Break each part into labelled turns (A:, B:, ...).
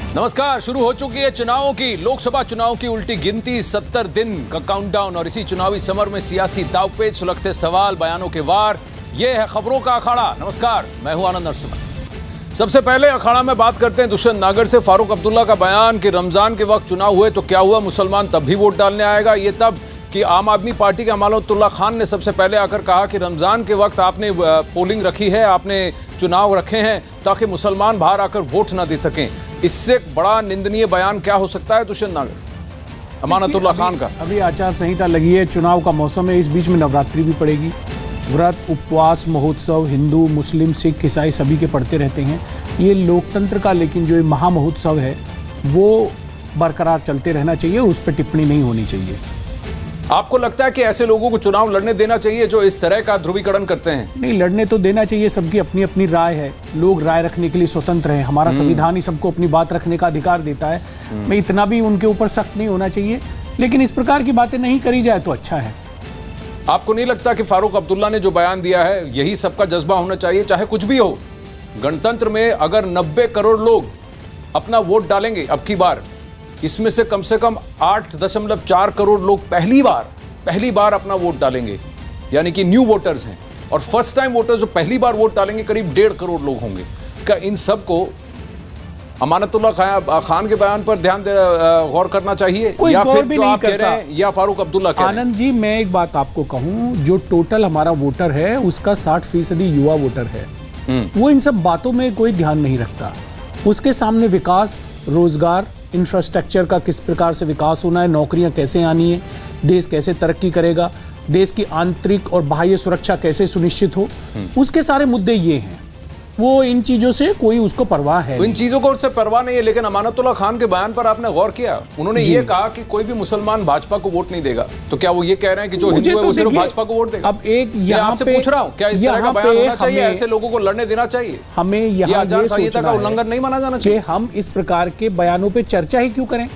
A: नमस्कार। शुरू हो चुकी है चुनावों की लोकसभा चुनाव की उल्टी गिनती। 70 दिन का काउंटडाउन और इसी चुनावी समर में सियासी दांवपेच, सुलगते सवाल, बयानों के वार। ये है खबरों का अखाड़ा। नमस्कार, मैं हूं आनंद नरसिम्हा। सबसे पहले अखाड़ा में बात करते हैं दुष्यंत नागर से। फारूक अब्दुल्ला का बयान कि रमजान के वक्त चुनाव हुए तो क्या हुआ, मुसलमान तब भी वोट डालने आएगा। ये तब कि आम आदमी पार्टी के अमानतुल्ला खान ने सबसे पहले आकर कहा कि रमजान के वक्त आपने पोलिंग रखी है, आपने चुनाव रखे हैं ताकि मुसलमान बाहर आकर वोट ना दे सकें। इससे बड़ा निंदनीय बयान क्या हो सकता है दुष्यंत नागर, अमानतुल्ला खान का?
B: अभी आचार संहिता लगी है, चुनाव का मौसम है, इस बीच में नवरात्रि भी पड़ेगी। व्रत, उपवास, महोत्सव हिंदू, मुस्लिम, सिख, ईसाई सभी के पढ़ते रहते हैं। ये लोकतंत्र का लेकिन जो ये महामहोत्सव है वो बरकरार चलते रहना चाहिए, उस पर टिप्पणी नहीं होनी चाहिए।
A: आपको लगता है कि ऐसे लोगों को चुनाव लड़ने देना चाहिए जो इस तरह का ध्रुवीकरण करते हैं?
B: नहीं, लड़ने तो देना चाहिए, सबकी अपनी अपनी राय है, लोग राय रखने के लिए स्वतंत्र हैं। हमारा संविधान ही सबको अपनी बात रखने का अधिकार देता है। मैं इतना भी उनके ऊपर सख्त नहीं होना चाहिए, लेकिन इस प्रकार की बातें नहीं करी जाए तो अच्छा है।
A: आपको नहीं लगता कि फारूक अब्दुल्ला ने जो बयान दिया है यही सबका जज्बा होना चाहिए, चाहे कुछ भी हो? गणतंत्र में अगर 90 करोड़ लोग अपना वोट डालेंगे अब की बार, इसमें से कम 8.4 करोड़ लोग पहली बार अपना वोट डालेंगे, यानी कि न्यू वोटर्स हैं। और फर्स्ट टाइम वोटर्स जो पहली बार वोट डालेंगे करीब 1.5 करोड़ लोग होंगे। क्या इन सबको अमानतुल्ला खान के बयान पर गौर करना चाहिए, या फिर जो आप कह रहे हैं या फारूक अब्दुल्ला कह रहे हैं?
B: आनंद जी, मैं एक बात आपको कहूं, जो टोटल हमारा वोटर है उसका 60% युवा वोटर है। वो इन सब बातों में कोई ध्यान नहीं रखता। उसके सामने विकास, रोजगार, इंफ्रास्ट्रक्चर का किस प्रकार से विकास होना है, नौकरियां कैसे आनी है, देश कैसे तरक्की करेगा, देश की आंतरिक और बाह्य सुरक्षा कैसे सुनिश्चित हो, उसके सारे मुद्दे ये हैं। वो इन चीजों से कोई उसको परवाह है,
A: इन चीजों को उससे परवाह नहीं है। लेकिन अमानतुल्ला खान के बयान पर आपने गौर किया? उन्होंने ये कहा कि कोई भी मुसलमान भाजपा को वोट नहीं देगा। तो क्या वो ये कह रहे हैं कि जो हिंदू है वो सिर्फ भाजपा को वोट देगा?
B: अब एक यहाँ
A: आपसे पूछ रहा हूँ, क्या इस तरह का बयान होना चाहिए? ऐसे लोगों को लड़ने देना चाहिए?
B: हमें यहाँ
A: आचार संहिता का उल्लंघन नहीं माना जाना चाहिए?
B: हम इस प्रकार के बयानों पे चर्चा ही क्यों करें?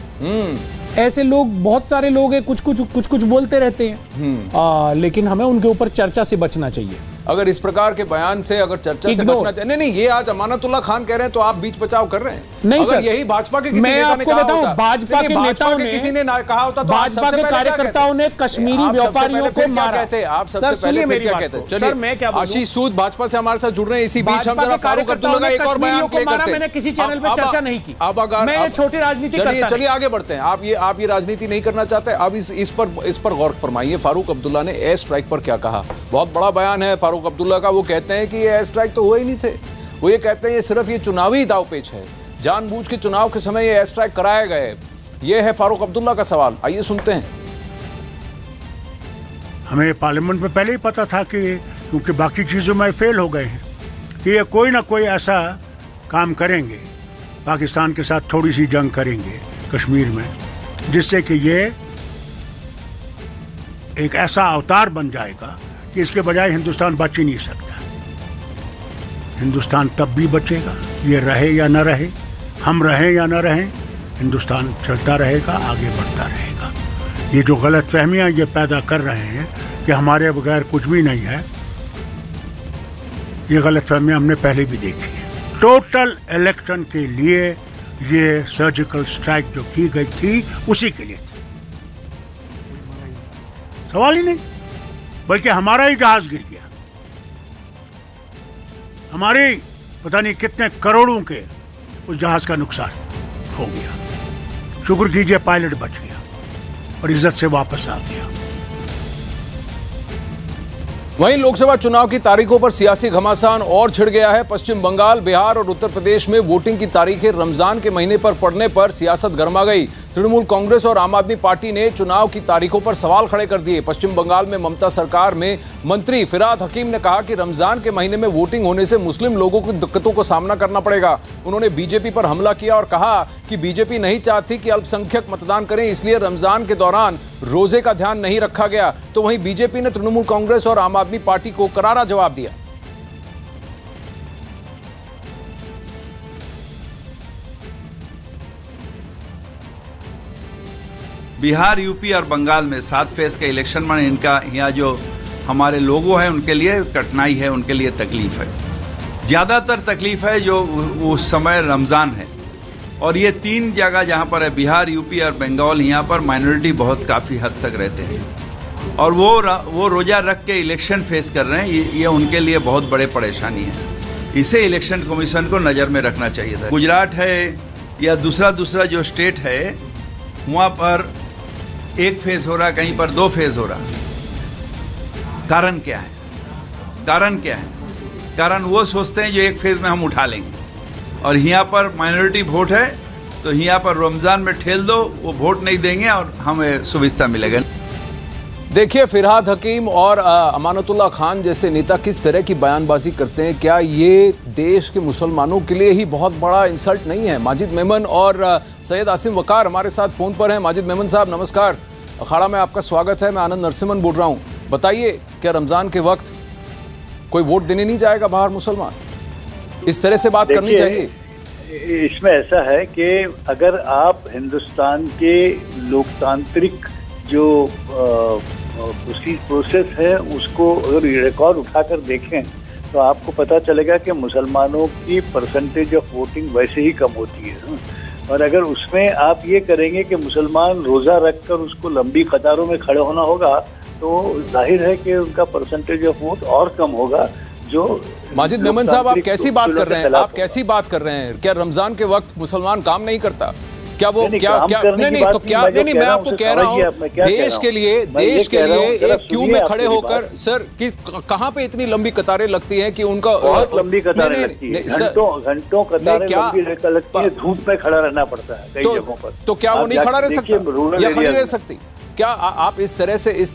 B: ऐसे लोग, बहुत सारे लोग हैं, कुछ बोलते रहते हैं, लेकिन हमें उनके ऊपर चर्चा से बचना चाहिए।
A: अगर इस प्रकार के बयान से अगर चर्चा से बचना चाहिए। नहीं, ये आज अमानतुल्ला खान कह रहे हैं तो आप बीच बचाव कर रहे हैं।
B: नहीं सर,
A: यही भाजपा के किसी नेता ने कहा होता,
B: भाजपा के नेताओं ने,
A: किसी ने कहा होता तो
B: भाजपा के कार्यकर्ताओं ने कश्मीरी व्यापारियों को मारा।
A: आप सबसे पहले मेरी क्या कहते हैं? चलिए, मैं क्या आशीष सूद भाजपा से हमारे साथ जुड़ रहे हैं। इसी बीच हम जरा फारूक अब्दुल्ला का एक और बयान प्ले करते हैं।
B: मैंने किसी चैनल पे चर्चा नहीं की।
A: अब अगर
B: मैं छोटी राजनीति करता हूं।
A: चलिए आगे बढ़ते हैं। आप ये राजनीति नहीं करना चाहते। अब इस पर गौर फरमाइए। फारूक अब्दुल्ला ने एयर स्ट्राइक पर क्या कहा? बहुत बड़ा बयान है फारूक अब्दुल्ला का। वो कहते हैं कि ये एयर स्ट्राइक तो हुए ही नहीं थे। वो ये कहते हैं ये सिर्फ ये चुनावी दांवपेच है, जानबूझ के चुनाव के समय ये एयर स्ट्राइक कराए गए। ये है फारूक अब्दुल्ला का सवाल, आइए सुनते हैं।
C: हमें पार्लियामेंट में पहले ही पता था कि क्योंकि बाकी चीज़ों में फेल हो गए हैं कि ये कोई ना कोई ऐसा काम करेंगे, पाकिस्तान के साथ थोड़ी सी जंग करेंगे कश्मीर में, जिससे कि ये एक ऐसा अवतार बन जाएगा कि इसके बजाय हिंदुस्तान बच ही नहीं सकता। हिंदुस्तान तब भी बचेगा, ये रहे या न रहे, हम रहें या न रहें, हिंदुस्तान चलता रहेगा, आगे बढ़ता रहेगा। ये जो गलत फहमियाँ ये पैदा कर रहे हैं कि हमारे बगैर कुछ भी नहीं है, ये गलत फहमियाँ हमने पहले भी देखी है। टोटल इलेक्शन के लिए ये सर्जिकल स्ट्राइक जो की गई थी उसी के लिए थी, सवाल ही नहीं। बल्कि हमारा ही जहाज गिर गया, हमारे पता नहीं कितने करोड़ों के उस जहाज का नुकसान हो गया। शुक्र कीजिए पायलट बच गया और इज्जत से वापस आ गया।
A: वहीं लोकसभा चुनाव की तारीखों पर सियासी घमासान और छिड़ गया है। पश्चिम बंगाल, बिहार और उत्तर प्रदेश में वोटिंग की तारीखें रमजान के महीने पर पड़ने पर सियासत गर्मा गई। तृणमूल कांग्रेस और आम आदमी पार्टी ने चुनाव की तारीखों पर सवाल खड़े कर दिए। पश्चिम बंगाल में ममता सरकार में मंत्री फिरहाद हकीम ने कहा कि रमजान के महीने में वोटिंग होने से मुस्लिम लोगों की दिक्कतों को सामना करना पड़ेगा। उन्होंने बीजेपी पर हमला किया और कहा कि बीजेपी नहीं चाहती कि अल्पसंख्यक मतदान करें, इसलिए रमजान के दौरान रोजे का ध्यान नहीं रखा गया। तो वहीं बीजेपी ने तृणमूल कांग्रेस और आम आदमी पार्टी को करारा जवाब दिया।
D: बिहार, यूपी और बंगाल में 7 फेज का इलेक्शन में इनका यहाँ जो हमारे लोगों हैं उनके लिए कठिनाई है, उनके लिए तकलीफ है। ज़्यादातर तकलीफ है जो उस समय रमज़ान है और ये 3 जगह जहाँ पर है, बिहार, यूपी और बंगाल, यहाँ पर माइनॉरिटी बहुत काफ़ी हद तक रहते हैं और वो रोज़ा रख के इलेक्शन फेस कर रहे हैं। ये उनके लिए बहुत बड़े परेशानी है। इसे इलेक्शन कमीशन को नज़र में रखना चाहिए था। गुजरात है या दूसरा जो स्टेट है, वहाँ पर 1 फेज़ हो रहा, कहीं पर 2 फेज़ हो रहा। कारण क्या है? कारण वो सोचते हैं जो 1 फेज़ में हम उठा लेंगे, और यहाँ पर माइनॉरिटी वोट है तो यहाँ पर रमज़ान में ठेल दो, वो वोट नहीं देंगे और हमें सुविधा मिलेगा।
A: देखिए, फिरहाद हकीम और अमानतुल्लाह खान जैसे नेता किस तरह की बयानबाजी करते हैं। क्या ये देश के मुसलमानों के लिए ही बहुत बड़ा इंसल्ट नहीं है? माजिद मेमन और सैयद आसिम वकार हमारे साथ फ़ोन पर हैं। माजिद मेमन साहब नमस्कार, अखाड़ा में आपका स्वागत है। मैं आनंद नरसिम्हन बोल रहा हूँ। बताइए, क्या रमज़ान के वक्त कोई वोट देने नहीं जाएगा बाहर मुसलमान? इस तरह से बात करनी चाहिए।
E: इसमें ऐसा है कि अगर आप हिंदुस्तान के लोकतांत्रिक जो उसकी प्रोसेस है उसको अगर रिकॉर्ड उठाकर देखें तो आपको पता चलेगा कि मुसलमानों की परसेंटेज ऑफ वोटिंग वैसे ही कम होती है। और अगर उसमें आप ये करेंगे कि मुसलमान रोज़ा रखकर उसको लंबी कतारों में खड़े होना होगा तो जाहिर है कि उनका परसेंटेज ऑफ वोट और कम होगा। जो
A: माजिद मेमन साहब, आप कैसी बात कर रहे हैं? आप कैसी बात कर रहे हैं? क्या रमज़ान के वक्त मुसलमान काम नहीं करता? क्या वो नहीं, तो क्या नहीं, मैं आपको कह रहा हूँ, देश के लिए एक क्यू में खड़े होकर सर कि कहाँ पे इतनी लंबी कतारें लगती हैं कि उनका
E: बहुत लंबी कतारें लगती है, घंटों कतारें लगती है, धूप में खड़ा रहना पड़ता है कई जगहों पर।
A: तो क्या वो नहीं खड़ा रह सकता या खड़ी रह सकती? क्या आप इस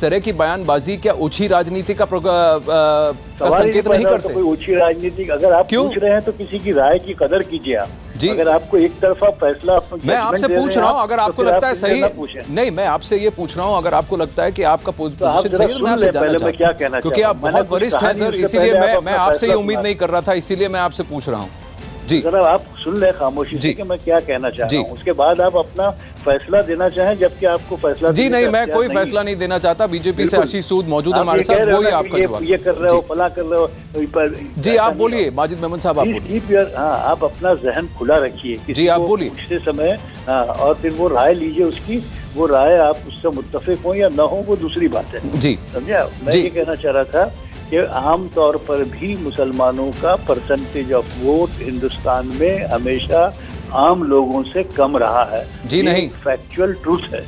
A: तरह की बयानबाजी क्या ओछी राजनीति का संकेत नहीं करते?
E: कोई ओछी राजनीति अगर आप पूछ रहे हैं तो किसी की राय की कदर कीजिए आप। जी, अगर आपको एक तरफा फैसला,
A: मैं आपसे पूछ रहा हूँ, अगर आपको लगता है सही नहीं, मैं आपसे ये पूछ रहा हूँ, अगर आपको लगता है कि आपका पोजीशन सही है, मैं आपसे जानना चाहता हूँ, क्योंकि आप बहुत वरिष्ठ हैं सर, इसीलिए मैं आपसे ये उम्मीद नहीं कर रहा था, इसीलिए मैं आपसे पूछ रहा हूँ। जी
E: जरा आप सुन ले खामोशी से कि मैं क्या कहना चाह रहा हूँ, उसके बाद आप अपना फैसला देना चाहें, जबकि आपको फैसला
A: जी नहीं, मैं कोई फैसला नहीं देना चाहता। बीजेपी से आशीष सूद मौजूद है हमारे साथ, वही आपका जवाब।
E: ये कर रहे हो, फला कर रहे हो।
A: जी आप बोलिए माजिद मेमन साहब, आप बोलिए।
E: हाँ, आप अपना जहन खुला रखिए।
A: जी आप बोलिए।
E: पूछते समय और फिर वो राय लीजिए उसकी, वो राय आप उससे मुत्तफिक हो या न हो वो दूसरी बात है।
A: जी
E: समझा? मैं ये कहना चाह रहा था कि आम तौर पर भी मुसलमानों का परसेंटेज ऑफ वोट हिंदुस्तान में हमेशा आम लोगों से कम रहा है।
A: जी नहीं,
E: फैक्चुअल ट्रूथ है।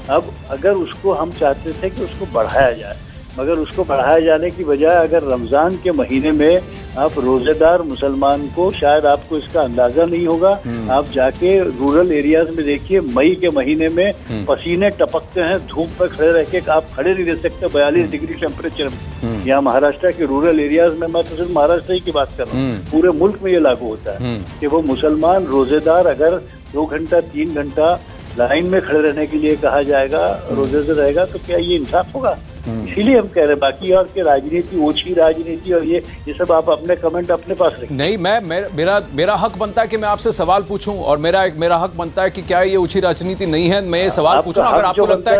E: अब अगर उसको हम चाहते थे कि उसको बढ़ाया जाए, मगर उसको बढ़ाए जाने की बजाय अगर रमज़ान के महीने में आप रोज़ेदार मुसलमान को, शायद आपको इसका अंदाज़ा नहीं होगा, आप जाके रूरल एरियाज में देखिए, मई के महीने में पसीने टपकते हैं, धूप पर खड़े रह के आप खड़े नहीं रह सकते 42 डिग्री टेम्परेचर में। यहाँ महाराष्ट्र के रूरल एरियाज में, मैं तो सिर्फ महाराष्ट्र ही की बात कर रहा हूँ, पूरे मुल्क में ये लागू होता है कि वो मुसलमान रोज़ेदार अगर 2 घंटा 3 घंटा लाइन में खड़े रहने के लिए कहा जाएगा, रोजे से रहेगा, तो क्या ये इंसाफ होगा? इसीलिए हम कह रहे हैं। बाकी और के राजनीति, ओछी राजनीति और ये सब आप अपने कमेंट अपने पास रखें।
A: नहीं, मेरा हक बनता है कि मैं आपसे सवाल पूछूं, और मेरा हक बनता है कि क्या ये ओछी राजनीति नहीं है, मैं ये सवाल पूछूं। अगर आपको लगता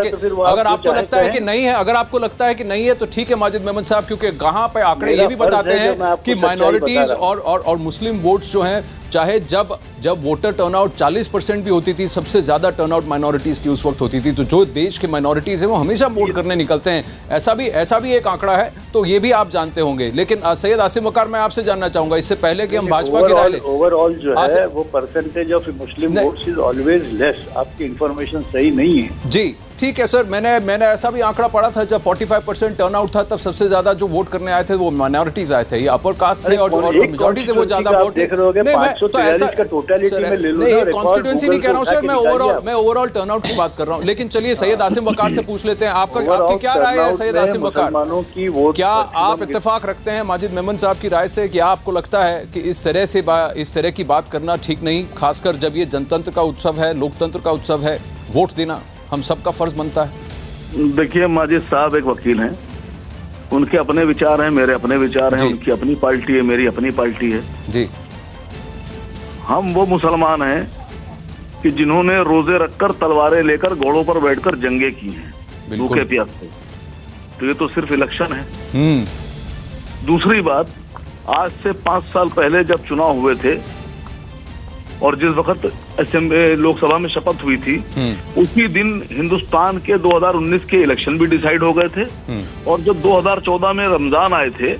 A: है कि नहीं है, अगर आपको लगता है कि नहीं है तो ठीक है माजिद मेमन साहब, क्योंकि कहाँ पे आंकड़े ये भी बताते हैं कि माइनॉरिटीज और मुस्लिम वोट्स जो हैं, चाहे जब वोटर टर्नआउट 40% भी होती थी, सबसे ज्यादा टर्नआउट माइनॉरिटीज की उस वक्त होती थी, तो जो देश के माइनॉरिटीज है वो हमेशा वोट करने निकलते हैं। ऐसा भी एक आंकड़ा है, तो ये भी आप जानते होंगे। लेकिन सैयद आसिम वकार, मैं आपसे जानना चाहूंगा, इससे पहले कि हम भाजपा की राय,
E: ओवरऑल जो है वो percentage of Muslim votes is always less. आपकी इंफॉर्मेशन सही नहीं है।
A: जी ठीक है सर, मैंने ऐसा भी आंकड़ा पढ़ा था, जब 45% टर्नआउट था तब सबसे ज्यादा जो वोट करने आए थे वो माइनॉरिटीज आए थे, ये अपर कास्ट थे और मेजॉरिटी थे वो ज्यादा वोट देख रहे होंगे। तो ऐसा कॉन्स्टिट्यूएंसी नहीं कह रहा हूँ सर, मैं ओवरऑल टर्नआउट की बात कर रहा हूँ। लेकिन चलिए सैयद आसिम वकार से पूछ लेते हैं, आपकी क्या राय है सैयद आसिम वकार? क्या आप इत्तेफाक रखते हैं माजिद मेमन साहब की राय से? क्या आपको लगता है कि इस तरह की बात करना ठीक नहीं, खासकर जब ये जनतंत्र का उत्सव है, लोकतंत्र का उत्सव है, वोट देना हम सबका फर्ज बनता है?
F: देखिए, माजिद साहब एक वकील हैं, उनके अपने विचार हैं, मेरे अपने विचार हैं, उनकी अपनी पार्टी है, मेरी अपनी पार्टी है। जी, हम वो मुसलमान हैं कि जिन्होंने रोजे रखकर तलवारें लेकर घोड़ों पर बैठकर जंगे की हैं भूखे प्यासे। तो ये तो सिर्फ इलेक्शन है। दूसरी बात, आज से 5 साल पहले जब चुनाव हुए थे और जिस वक्त लोकसभा में शपथ हुई थी उसी दिन हिंदुस्तान के 2019 के इलेक्शन भी डिसाइड हो गए थे, और जब 2014 में रमजान आए थे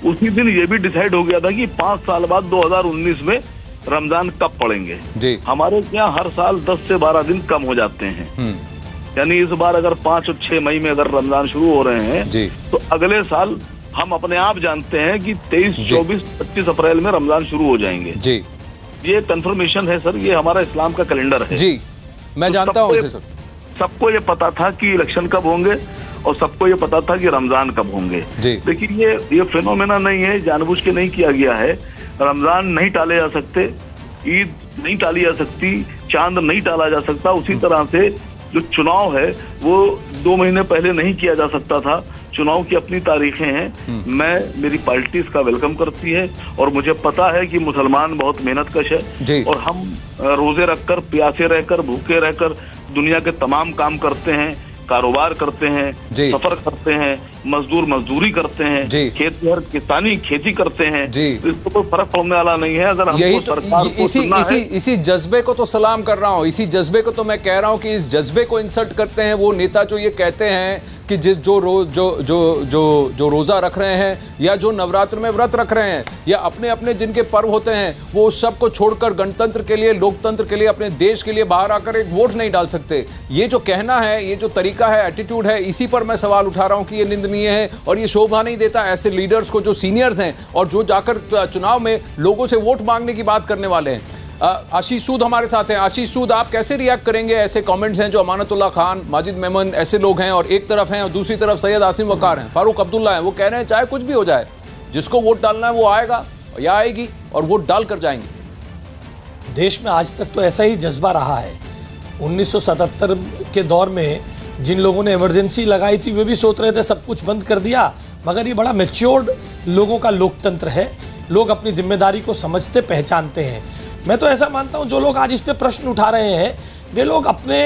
F: उसी दिन ये भी डिसाइड हो गया था कि 5 साल बाद 2019 में रमजान कब पड़ेंगे। हमारे यहाँ हर साल 10 से 12 दिन कम हो जाते हैं, यानी इस बार अगर 5 और 6 मई में अगर रमजान शुरू हो रहे हैं तो अगले साल हम अपने आप जानते हैं कि 23, 24, 25 अप्रैल में रमजान शुरू हो जाएंगे। ये कंफर्मेशन है सर, ये हमारा इस्लाम का कैलेंडर है।
A: जी मैं जानता हूँ।
F: सबको ये पता था कि इलेक्शन कब होंगे और सबको ये पता था कि रमजान कब होंगे। लेकिन ये फिनोमेना नहीं है, जानबूझ के नहीं किया गया है। रमजान नहीं टाले जा सकते, ईद नहीं टाली जा सकती, चांद नहीं टाला जा सकता। उसी तरह से जो चुनाव है वो 2 महीने पहले नहीं किया जा सकता था। चुनाव की अपनी तारीखें हैं। मेरी पार्टी इसका वेलकम करती है और मुझे पता है कि मुसलमान बहुत मेहनतकश है और हम रोजे रखकर, प्यासे रहकर, भूखे रहकर दुनिया के तमाम काम करते हैं, कारोबार करते हैं, सफर करते हैं, मजदूर मजदूरी करते हैं, किसानी खेती करते हैं। इसको कोई फर्क पड़ने वाला नहीं है। अगर हमको सरकार को
A: इसी जज्बे को तो सलाम कर रहा हूँ, इसी जज्बे को तो मैं कह रहा हूँ कि इस जज्बे को इंसल्ट करते हैं वो नेता जो ये कहते हैं कि जो रोजा रख रहे हैं या जो नवरात्र में व्रत रख रहे हैं या अपने अपने जिनके पर्व होते हैं वो उस सब को छोड़कर गणतंत्र के लिए, लोकतंत्र के लिए, अपने देश के लिए बाहर आकर एक वोट नहीं डाल सकते। ये जो कहना है, ये जो तरीका है, एटीट्यूड है, इसी पर मैं सवाल उठा रहा हूं कि ये निंदनीय है और ये शोभा नहीं देता ऐसे लीडर्स को जो सीनियर्स हैं और जो जाकर चुनाव में लोगों से वोट मांगने की बात करने वाले हैं। आशीष सूद हमारे साथ हैं। आशीष सूद, आप कैसे रिएक्ट करेंगे? ऐसे कमेंट्स हैं जो अमानतुल्ला खान, माजिद मेमन ऐसे लोग हैं और एक तरफ हैं और दूसरी तरफ सैयद आसिम वकार हैं, फारूक अब्दुल्ला हैं। वो कह रहे हैं चाहे कुछ भी हो जाए, जिसको वोट डालना है वो आएगा या आएगी और वोट डाल कर जाएंगे।
G: देश में आज तक तो ऐसा ही जज्बा रहा है। 1977 के दौर में जिन लोगों ने इमरजेंसी लगाई थी वे भी सोच रहे थे सब कुछ बंद कर दिया, मगर ये बड़ा मैच्योर्ड लोगों का लोकतंत्र है। लोग अपनी जिम्मेदारी को समझते, पहचानते हैं। मैं तो ऐसा मानता हूं जो लोग आज इस पे प्रश्न उठा रहे हैं वे लोग अपने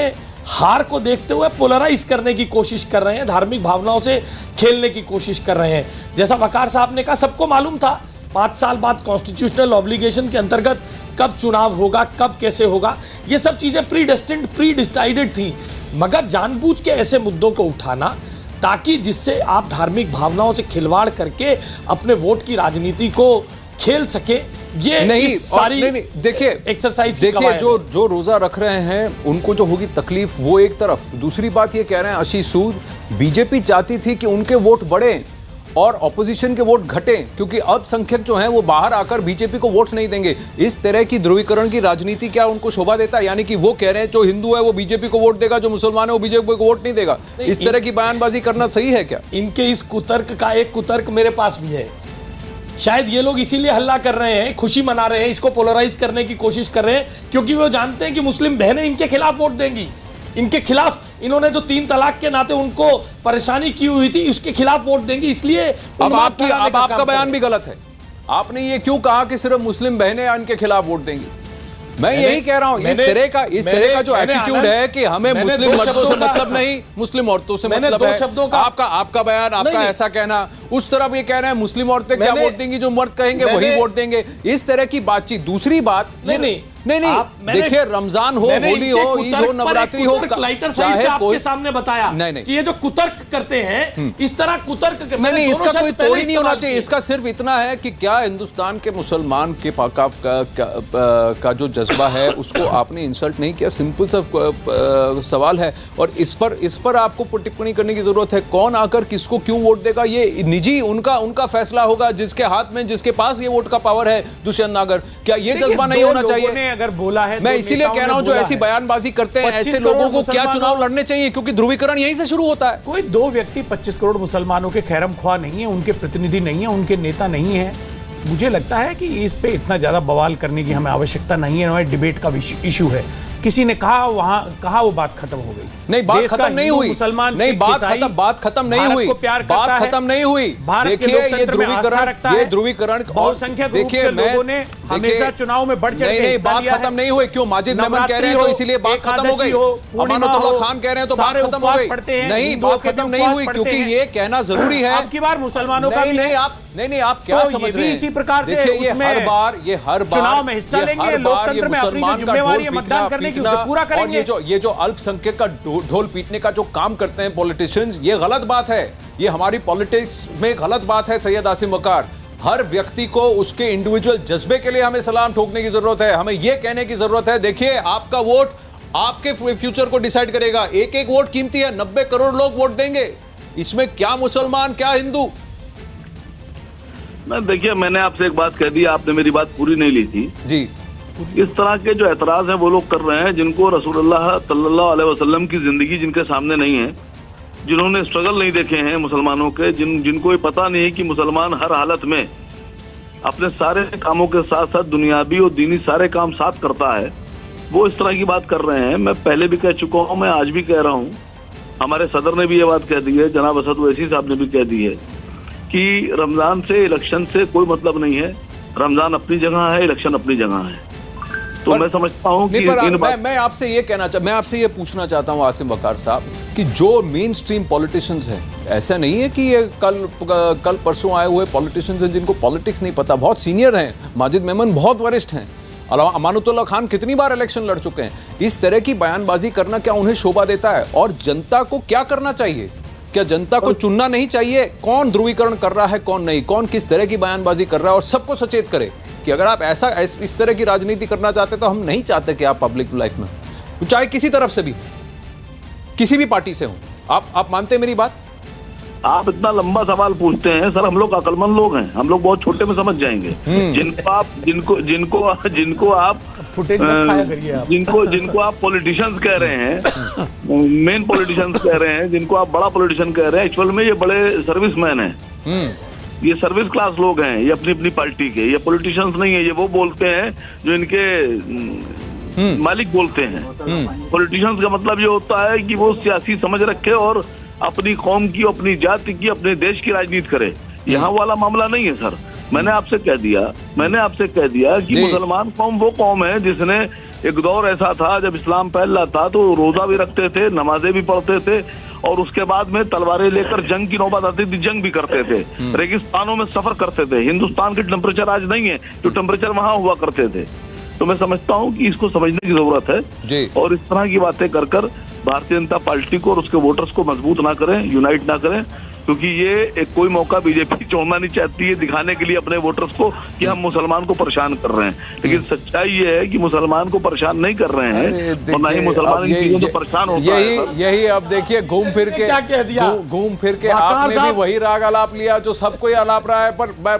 G: हार को देखते हुए पोलराइज करने की कोशिश कर रहे हैं, धार्मिक भावनाओं से खेलने की कोशिश कर रहे हैं। जैसा वकार साहब ने कहा, सबको मालूम था 5 साल बाद कॉन्स्टिट्यूशनल ऑब्लिगेशन के अंतर्गत कब चुनाव होगा, कब कैसे होगा, ये सब चीजें प्री डिसाइडेड थी। मगर जानबूझ के ऐसे मुद्दों को उठाना ताकि जिससे आप धार्मिक भावनाओं से खिलवाड़ करके अपने वोट की राजनीति को खेल सके, ये
A: नहीं
G: सारी
A: देखिए
G: एक्सरसाइज।
A: देखिए जो रोजा रख रहे हैं उनको जो होगी तकलीफ वो एक तरफ, दूसरी बात ये कह रहे हैं आशीष सूद, बीजेपी चाहती थी कि उनके वोट बढ़े और ऑपोजिशन के वोट घटे क्योंकि अल्पसंख्यक जो हैं वो बाहर आकर बीजेपी को वोट नहीं देंगे। इस तरह की ध्रुवीकरण की राजनीति क्या उनको शोभा देता है? यानी कि वो कह रहे हैं जो हिंदू है वो बीजेपी को वोट देगा, जो मुसलमान है वो बीजेपी को वोट नहीं देगा। इस तरह की बयानबाजी करना सही है क्या?
G: इनके इस कुतर्क का एक कुतर्क मेरे पास भी है। शायद ये लोग इसीलिए हल्ला कर रहे हैं, खुशी मना रहे हैं, इसको पोलराइज करने की कोशिश कर रहे हैं क्योंकि वो जानते हैं कि मुस्लिम बहनें इनके खिलाफ वोट देंगी। इनके खिलाफ इन्होंने जो 3 तलाक के नाते उनको परेशानी की हुई थी उसके खिलाफ वोट देंगी, इसलिए
A: अब आपका बयान भी गलत है। आपने ये क्यों कहा कि सिर्फ मुस्लिम बहनें इनके खिलाफ वोट देंगी? मैं यही कह रहा हूं, इस तरह का जो एटीट्यूड है कि हमें मुस्लिम मर्दों से मतलब नहीं, मुस्लिम औरतों से मतलब है। आपका बयान, आपका ऐसा कहना, उस तरफ ये कह रहे हैं मुस्लिम औरतें क्या वोट देंगी, जो मर्द कहेंगे वही वोट देंगे, इस तरह की बातचीत। दूसरी बात नहीं, देखिए रमजान हो, होली हो, ईद हो, नवरात्रि हो,
G: लाइटर साहब ने आपके सामने बताया कि ये जो कुतर्क करते हैं इस तरह कुतर्क
A: नहीं, इसका कोई तोड़ ही नहीं होना चाहिए। इसका सिर्फ इतना है कि क्या हिंदुस्तान के मुसलमान के का जो जज्बा है उसको आपने इंसल्ट नहीं किया, सिंपल सा सवाल है। और इस पर आपको टिप्पणी करने की जरूरत है? कौन आकर किसको क्यों वोट देगा ये निजी उनका फैसला होगा, जिसके हाथ में, जिसके पास ये वोट का पावर है। दुष्यंत नागर, क्या ये जज्बा नहीं होना चाहिए?
B: अगर बोला है,
A: मैं इसीलिए कह रहा हूं जो ऐसी बयानबाजी करते हैं ऐसे लोगों को क्या चुनाव लड़ने चाहिए? क्योंकि ध्रुवीकरण यहीं से शुरू होता है।
B: कोई 2 व्यक्ति 25 करोड़ मुसलमानों के खैरम ख्वाह नहीं है, उनके प्रतिनिधि नहीं है, उनके नेता नहीं है। मुझे लगता है कि इस पे इतना ज्यादा बवाल करने की हमें आवश्यकता नहीं है। हमारे डिबेट का इशू है। किसी ने कहा वो बात खत्म हो गई।
A: नहीं, बात खत्म नहीं हुई, मुसलमान नहीं, बात खत्म नहीं हुई, बात खत्म नहीं हुई। देखिए ये ध्रुवीकरण
B: बहुसंख्यक देखिए लोगों ने हमेशा चुनाव में बढ़ चढ़ के
A: नहीं, बात खत्म नहीं हुई। क्यों? माजिद मेमन कह रहे हैं तो इसीलिए बात खत्म हो गई, अमानतुल्लाह खान कह रहे हैं तो बात खत्म हो गई। नहीं, बात खत्म नहीं हुई क्योंकि ये कहना जरूरी है।
B: आपकी बार मुसलमानों का
A: नहीं, नहीं आप क्या
B: तो
A: समझ
B: ये
A: रहे
B: भी
A: हैं?
B: इसी प्रकार से
A: देखिए, ये हर बार
B: चुनाव में हिस्सा लेंगे, लोकतंत्र में अपनी जो जिम्मेवारी है मतदान करने की उसे पूरा करेंगे।
A: ये जो अल्पसंख्यक का ढोल पीटने का जो काम करते हैं पॉलिटिशियंस, ये गलत बात है, ये हमारी पॉलिटिक्स में गलत बात है। सैयद आसिम वकार, हर व्यक्ति को उसके इंडिविजुअल जज्बे के लिए हमें सलाम ठोकने की जरूरत है, हमें यह कहने की जरूरत है देखिए आपका वोट आपके फ्यूचर को डिसाइड करेगा, एक एक वोट कीमती है, 90 करोड़ लोग वोट देंगे, इसमें क्या मुसलमान क्या हिंदू।
F: देखिए, मैंने आपसे एक बात कह दी, आपने मेरी बात पूरी नहीं ली थी
A: जी।
F: इस तरह के जो एतराज हैं वो लोग कर रहे हैं जिनको रसूलुल्लाह सल्लल्लाहु अलैहि वसल्लम की जिंदगी जिनके सामने नहीं है, जिन्होंने स्ट्रगल नहीं देखे हैं मुसलमानों के, जिनको ये पता नहीं है कि मुसलमान हर हालत में अपने सारे कामों के साथ साथ दुनियावी और दीनी सारे काम साथ करता है, वो इस तरह की बात कर रहे हैं। मैं पहले भी कह चुका हूँ, मैं आज भी कह रहा हूँ, हमारे सदर ने भी ये बात कह दी है, जनाब असद ओवैसी साहब ने भी कह दी है कि रमजान से इलेक्शन से कोई मतलब नहीं है, रमजान अपनी जगह है, इलेक्शन अपनी जगह है। तो मैं समझता हूँ कि
A: मैं आपसे ये मैं आपसे ये पूछना चाहता हूँ आसिम वकार साहब कि जो मेन स्ट्रीम पॉलिटिशियंस हैं, ऐसा नहीं है कि ये कल परसों आए हुए पॉलिटिशियंस हैं जिनको पॉलिटिक्स नहीं पता, बहुत सीनियर हैं, माजिद मेमन बहुत वरिष्ठ हैं, अमानुतुल्लाह खान कितनी बार इलेक्शन लड़ चुके हैं, इस तरह की बयानबाजी करना क्या उन्हें शोभा देता है? और जनता को क्या करना चाहिए? क्या जनता को चुनना नहीं चाहिए कौन ध्रुवीकरण कर रहा है कौन नहीं, कौन किस तरह की बयानबाजी कर रहा है, और सबको सचेत करे कि अगर आप इस तरह की राजनीति करना चाहते तो हम नहीं चाहते कि आप पब्लिक लाइफ में, चाहे किसी तरफ से भी, किसी भी पार्टी से हो। आप मानते हैं मेरी बात?
F: आप इतना लंबा सवाल पूछते हैं सर, हम लोग अकलमंद लोग हैं, हम लोग बहुत छोटे में समझ जाएंगे। जिनको आप पॉलिटिशियंस कह रहे हैं, मेन पॉलिटिशियंस कह रहे हैं, जिनको आप बड़ा पॉलिटिशियन कह रहे हैं, एक्चुअल में ये बड़े सर्विसमैन हैं, ये सर्विस क्लास लोग हैं, ये अपनी अपनी पार्टी के, ये पॉलिटिशियंस नहीं है, ये वो बोलते हैं जो इनके मालिक बोलते हैं। पॉलिटिशियंस का मतलब ये होता है कि वो सियासी समझ रखे और अपनी कौम की, अपनी जाति की, अपने देश की राजनीति करे। यहाँ वाला मामला नहीं है सर। मैंने आपसे कह दिया कि मुसलमान कौम वो कौम है जिसने एक दौर ऐसा था जब इस्लाम फैल रहा था तो रोजा भी रखते थे, नमाजें भी पढ़ते थे, और उसके बाद में तलवारें लेकर जंग की नौबत आती थी, जंग भी करते थे, रेगिस्तानों में सफर करते थे। हिंदुस्तान के टेम्परेचर आज नहीं है जो टेम्परेचर वहां हुआ करते थे। तो मैं समझता हूँ कि इसको समझने की जरूरत है और इस तरह की बातें कर भारतीय जनता पार्टी को और उसके वोटर्स को मजबूत ना करें, यूनाइट ना करें, क्योंकि ये एक कोई मौका बीजेपी छोड़ना नहीं चाहती है दिखाने के लिए अपने वोटर्स को कि हम मुसलमान को परेशान कर रहे हैं। लेकिन सच्चाई ये है कि मुसलमान को परेशान नहीं कर रहे हैं और ना ही मुसलमान इन चीजों से परेशान होता है।
A: यही अब देखिए घूम फिर के आपने भी वही राग आलाप लिया जो सबको ही आलाप रहा है।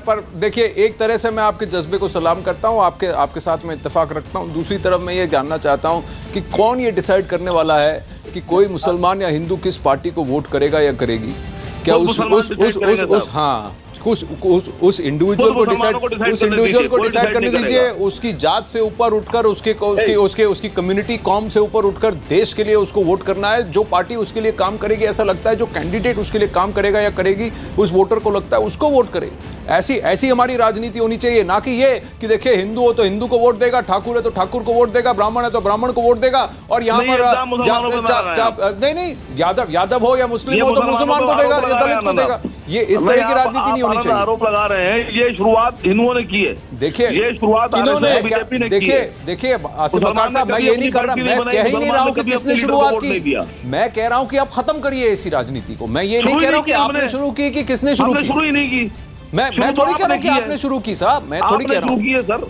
A: पर देखिए, एक तरह से मैं आपके जज्बे को सलाम करता हूँ, आपके साथ में इत्तेफाक रखता हूँ। दूसरी तरफ मैं ये जानना चाहता हूँ कि कौन ये डिसाइड करने वाला है कि कोई मुसलमान या हिंदू किस पार्टी को वोट करेगा या करेगी? क्या उस इंडिविजुअल को डिसाइड करने दीजिए, उसकी जात से ऊपर उठकर उसकी कम्युनिटी कौम से ऊपर उठकर देश के लिए उसको वोट करना है। जो पार्टी उसके लिए काम करेगी, ऐसा लगता है जो कैंडिडेट उसके लिए काम करेगा या करेगी, उस वोटर को लगता है उसको वोट करे। ऐसी हमारी राजनीति होनी चाहिए, ना कि ये कि देखिए हिंदू हो तो हिंदू को वोट देगा, ठाकुर है तो ठाकुर को वोट देगा, ब्राह्मण है तो ब्राह्मण को वोट देगा, और यहाँ पर नहीं यादव हो या मुस्लिम हो तो मुसलमान को देगा या दलित को देगा। ये इस तरह की राजनीति नहीं होनी चाहिए।
F: आरोप लगा रहे हैं, ये शुरुआत हिंदुओं ने की है।
A: देखिए,
F: ये शुरुआत बीजेपी ने की है।
A: देखिए आसिफ वकार साहब, मैं ये नहीं कर रहा, मैं कह ही नहीं रहा हूँ कि किसने शुरुआत की, मैं कह रहा हूँ कि आप खत्म करिए ऐसी राजनीति को। मैं ये नहीं कह रहा हूँ कि आपने शुरू की कि किसने शुरू की,
F: शुरू ही नहीं की।
A: मैं थोड़ी कह रहा हूँ कि आपने शुरू की साहब, मैं थोड़ी कह रहा हूँ
F: सर।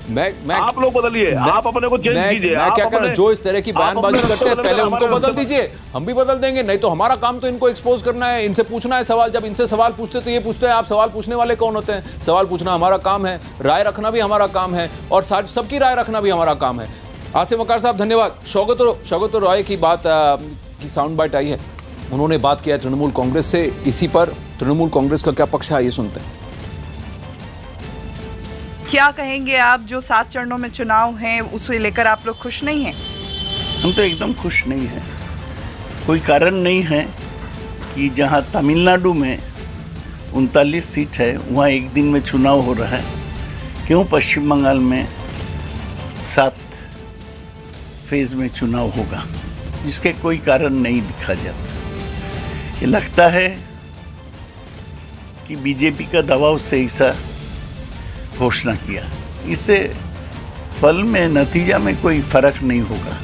F: मैं आप लोग बदलिए, आप अपने को चेंज कीजिए।
A: मैं क्या कह रहा हूँ, जो इस तरह की बयानबाजी करते हैं पहले उनको बदल दीजिए, हम भी बदल देंगे। नहीं तो हमारा काम तो इनको एक्सपोज करना है, इनसे पूछना है सवाल। जब इनसे सवाल पूछते तो ये पूछते हैं आप सवाल पूछने वाले कौन होते हैं? सवाल पूछना हमारा काम है, राय रखना भी हमारा काम है, और सबकी राय रखना भी हमारा काम है। आसिम वकार साहब धन्यवाद। शौकत रॉय की बात की साउंड बाइट आई है, उन्होंने बात किया तृणमूल कांग्रेस से, इसी पर तृणमूल कांग्रेस का क्या पक्ष है ये सुनते हैं।
H: क्या कहेंगे आप, जो 7 चरणों में चुनाव हैं उसे लेकर आप लोग खुश नहीं हैं?
I: हम तो एकदम खुश नहीं हैं। कोई कारण नहीं है कि जहां तमिलनाडु में 39 सीट है वहां एक दिन में चुनाव हो रहा है, क्यों पश्चिम बंगाल में 7 फेज में चुनाव होगा, जिसके कोई कारण नहीं दिखा जाता। ये लगता है कि बीजेपी का दबाव से ऐसा घोषणा किया। इससे फल में, नतीजा में कोई फर्क नहीं होगा।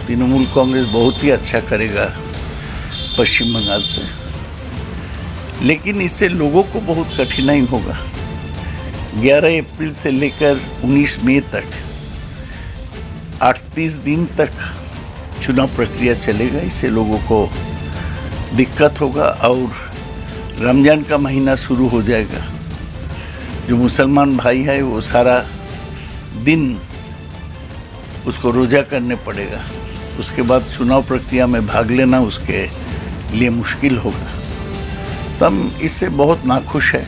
I: तृणमूल कांग्रेस बहुत ही अच्छा करेगा पश्चिम बंगाल से, लेकिन इससे लोगों को बहुत कठिनाई होगा। 11 अप्रैल से लेकर 19 मई तक 38 दिन तक चुनाव प्रक्रिया चलेगा। इससे लोगों को दिक्कत होगा और रमजान का महीना शुरू हो जाएगा। जो मुसलमान भाई है वो सारा दिन उसको रोज़ा करने पड़ेगा। उसके बाद चुनाव प्रक्रिया में भाग लेना उसके लिए मुश्किल होगा। तो हम इससे बहुत नाखुश है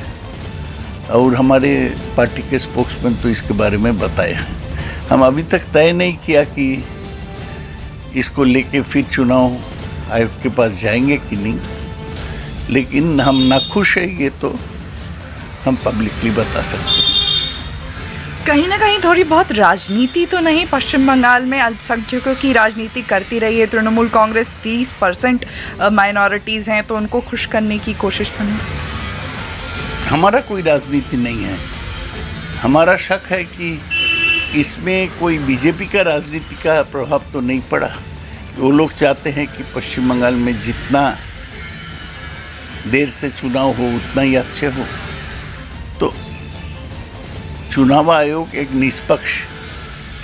I: और हमारे पार्टी के स्पोक्समैन तो इसके बारे में बताए हैं। हम अभी तक तय नहीं किया कि इसको लेके फिर चुनाव आयोग के पास जाएंगे कि नहीं, लेकिन हम नाखुश है ये तो हम पब्लिकली बता सकते हैं।
H: कहीं ना कहीं थोड़ी बहुत राजनीति तो नहीं? पश्चिम बंगाल में अल्पसंख्यकों की राजनीति करती रही है तृणमूल कांग्रेस। 30% माइनॉरिटीज़ हैं, तो उनको खुश करने की कोशिश तो नहीं?
I: हमारा कोई राजनीति नहीं है। हमारा शक है कि इसमें कोई बीजेपी का राजनीति का प्रभाव तो नहीं पड़ा। वो लोग चाहते हैं कि पश्चिम बंगाल में जितना देर से चुनाव हो उतना ही अच्छे हो। तो चुनाव आयोग एक निष्पक्ष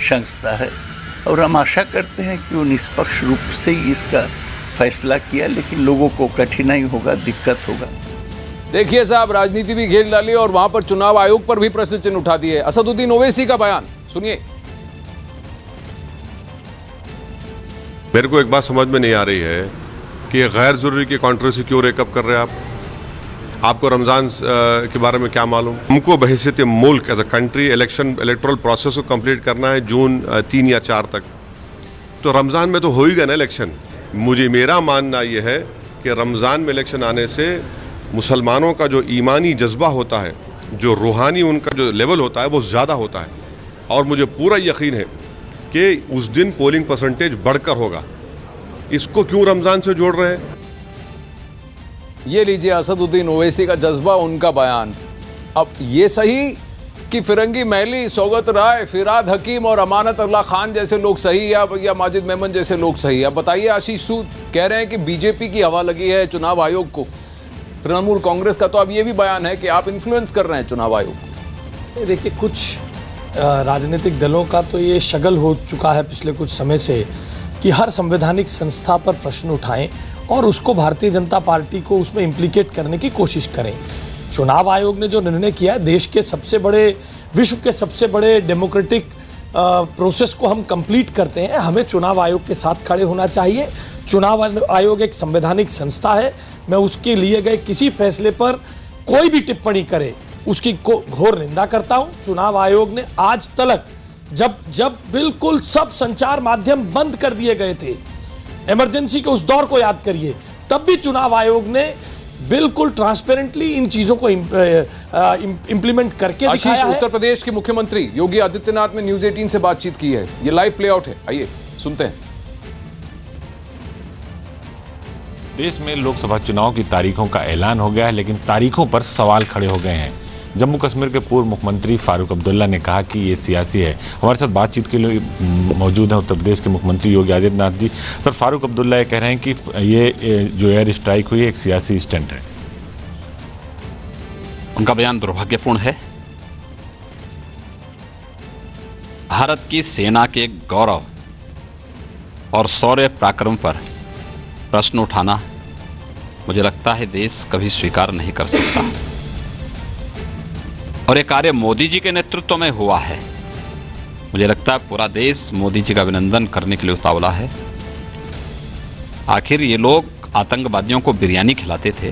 I: संस्था है और हम आशा करते हैं कि वो निष्पक्ष रूप से ही इसका फैसला किया, लेकिन लोगों को कठिनाई होगा, दिक्कत होगा।
A: देखिए साहब, राजनीति भी खेल डाली और वहां पर चुनाव आयोग पर भी प्रश्न चिन्ह उठा दिए। असदुद्दीन ओवैसी का बयान सुनिए।
J: मेरे को एक बात समझ में नहीं आ रही है कि ये गैर जरूरी की कंट्रोवर्सी क्यों रेकअप कर रहे हैं आप? आपको रमज़ान के बारे में क्या मालूम? हमको बहैसियत मुल्क as a country electoral process को कंप्लीट करना है जून 3 या 4 तक। तो रमज़ान में तो हो ही गया ना इलेक्शन। मेरा मानना यह है कि रमज़ान में इलेक्शन आने से मुसलमानों का जो ईमानी जज्बा होता है, जो रूहानी उनका जो लेवल होता है वो ज़्यादा होता है। और मुझे पूरा यकीन है कि उस दिन पोलिंग परसेंटेज बढ़कर होगा। इसको क्यों रमज़ान से जोड़ रहे हैं?
A: ये लीजिए असदुद्दीन ओवैसी का जज्बा, उनका बयान। अब ये सही कि फिरंगी महली, सौगत राय, फिराद हकीम और अमानत अल्लाह खान जैसे लोग सही या माजिद मेमन जैसे लोग सही? अब बताइए। आशीष सूद कह रहे हैं कि बीजेपी की हवा लगी है चुनाव आयोग को। तृणमूल कांग्रेस का तो अब ये भी बयान है कि आप इन्फ्लुएंस कर रहे हैं चुनाव आयोग को।
G: देखिए, कुछ राजनीतिक दलों का तो ये शगल हो चुका है पिछले कुछ समय से कि हर संवैधानिक संस्था पर प्रश्न उठाएं और उसको भारतीय जनता पार्टी को उसमें इम्प्लीकेट करने की कोशिश करें। चुनाव आयोग ने जो निर्णय किया है, देश के सबसे बड़े, विश्व के सबसे बड़े डेमोक्रेटिक प्रोसेस को हम कंप्लीट करते हैं। हमें चुनाव आयोग के साथ खड़े होना चाहिए। चुनाव आयोग एक संवैधानिक संस्था है। मैं उसके लिए गए किसी फैसले पर कोई भी टिप्पणी करे उसकी घोर निंदा करता हूं। चुनाव आयोग ने आज तक जब बिल्कुल सब संचार माध्यम बंद कर दिए गए थे, इमरजेंसी के उस दौर को याद करिए, तब भी चुनाव आयोग ने बिल्कुल ट्रांसपेरेंटली इन चीजों को इंप्लीमेंट करके दिखाया है।
A: उत्तर प्रदेश के मुख्यमंत्री योगी आदित्यनाथ ने न्यूज़ 18 से बातचीत की है। ये लाइव प्ले आउट है, आइए सुनते हैं।
K: देश में लोकसभा चुनाव की तारीखों का ऐलान हो गया है, लेकिन तारीखों पर सवाल खड़े हो गए हैं। जम्मू कश्मीर के पूर्व मुख्यमंत्री फारूक अब्दुल्ला ने कहा कि ये सियासी है। हमारे साथ बातचीत के लिए मौजूद हैं उत्तर प्रदेश के मुख्यमंत्री योगी आदित्यनाथ जी। सर, फारूक अब्दुल्ला ये कह रहे हैं कि ये जो एयर स्ट्राइक हुई है एक सियासी स्टंट है।
L: उनका बयान दुर्भाग्यपूर्ण है। भारत की सेना के गौरव और शौर्य पराक्रम पर प्रश्न उठाना मुझे लगता है देश कभी स्वीकार नहीं कर सकता। और ये कार्य मोदी जी के नेतृत्व में हुआ है। मुझे लगता है पूरा देश मोदी जी का अभिनंदन करने के लिए उतावला है। आखिर ये लोग आतंकवादियों को बिरयानी खिलाते थे।